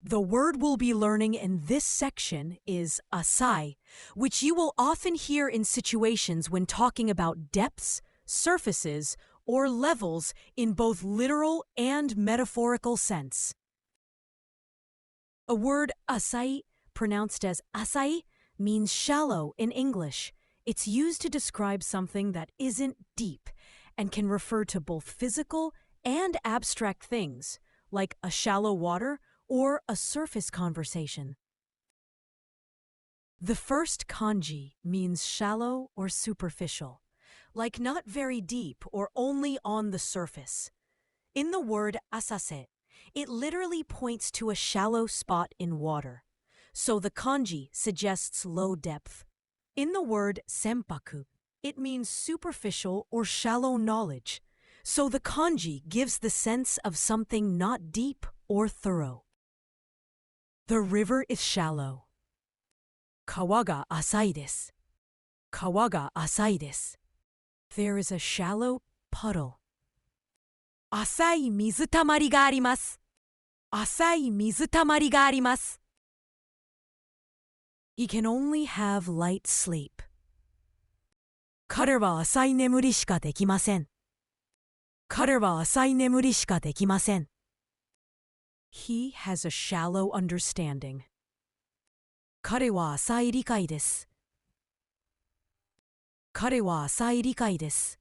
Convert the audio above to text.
The word we'll be learning in this section is asai, which you will often hear in situations when talking about depths, surfaces, or levels in both literal and metaphorical sense. A word asai, pronounced as asai, means shallow in English. It's used to describe something that isn't deep and can refer to both physical and abstract things, like a shallow water or a surface conversation. The first kanji means shallow or superficial, like not very deep or only on the surface. In the word asase, it literally points to a shallow spot in water, so the kanji suggests low depth. In the word senpaku, it means superficial or shallow knowledge, so the kanji gives the sense of something not deep or thorough. The river is shallow. Kawa ga asai desu. Kawa ga asai desu. There is a shallow puddle. Asai mizutamari ga arimasu. Asai mizutamari ga arimasu. He can only have light sleep. Kare wa asai nemuri shika dekimasen. Kare wa asai nemuri shika dekimasen. He has a shallow understanding. Kare wa asai rikai desu. Kare wa asai rikai desu.